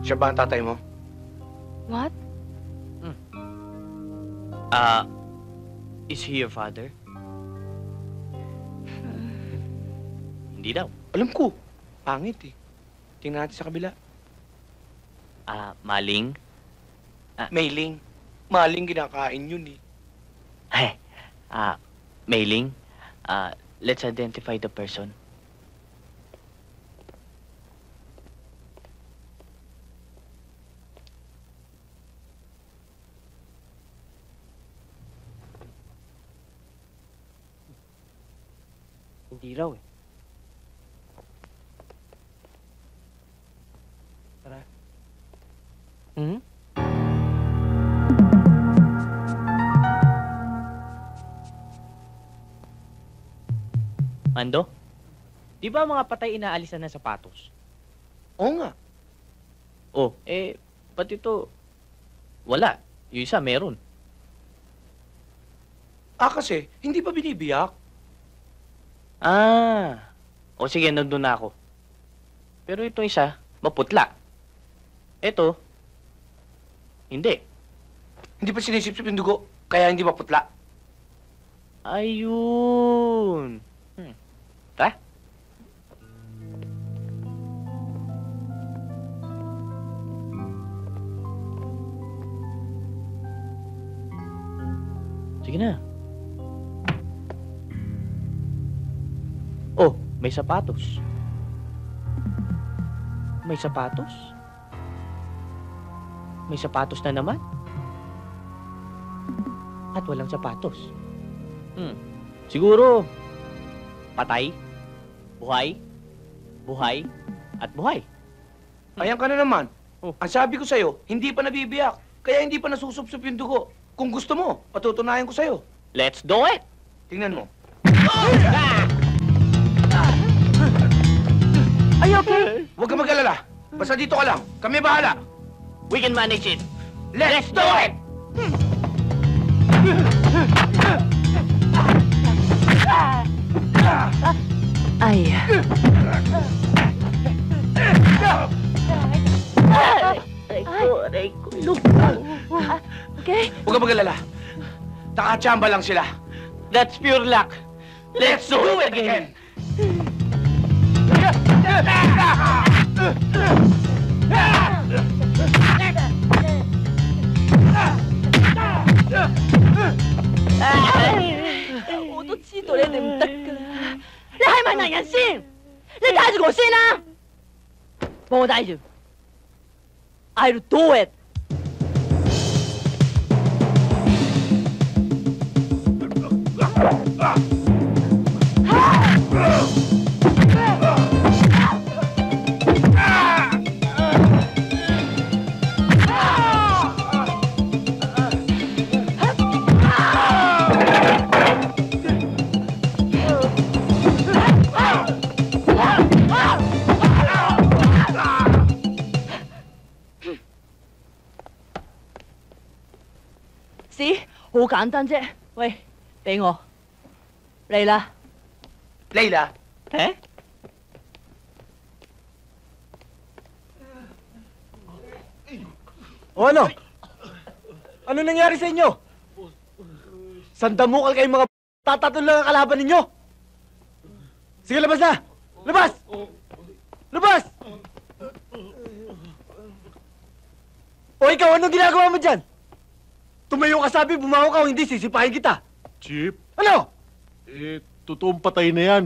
Siya ba ang tatay mo? What? Is he your father? Hindi daw. Alam ko. Pangit eh. Tingnan natin sa kabila. Maling? Mailing. Maling kinakain yun eh. Hey, mailing? Let's identify the person. Hindi raw eh. Tara. Mando? Di ba mga patay inaalisan ng sapatos? Oo nga. Oh, pati ito, wala. Yung isa, meron. Kasi, hindi pa binibiyak. O sige, nandun na ako. Pero ito isa, maputla. Ito, hindi. Hindi pa sinisipsip yung dugo, kaya hindi maputla. Ayun. Tara. Sige na. Oh, may sapatos. May sapatos? May sapatos na naman? At walang sapatos. Siguro, patay, buhay, buhay, at buhay. Ayan ka na naman. Oh. Ang sabi ko sa'yo, hindi pa nabibiyak. Kaya hindi pa nasusupsup yung dugo. Kung gusto mo, patutunayan ko sa'yo. Let's do it! Tingnan mo. Are you okay? Huwag ka mag-alala. Basta dito ka lang. Kami bahala. We can manage it. Let's do it! Ay. Aray ko, look. Okay? Huwag ka mag-alala. Takachamba lang sila. That's pure luck. Let's do it again. I'll do it. See? 好簡單啫。喂，俾我。嚟啦。 Layla, Eh? O ano? Ano nangyari sa inyo? Sandamukal kayong mga tatatol lang ang kalaban ninyo! Sige, labas na! Labas! Labas! O ikaw, anong ginagawa mo dyan? Tumayo ka sabi, bumaho ka o hindi, sisipahin kita! Chip, Ano? totoong patay na yan.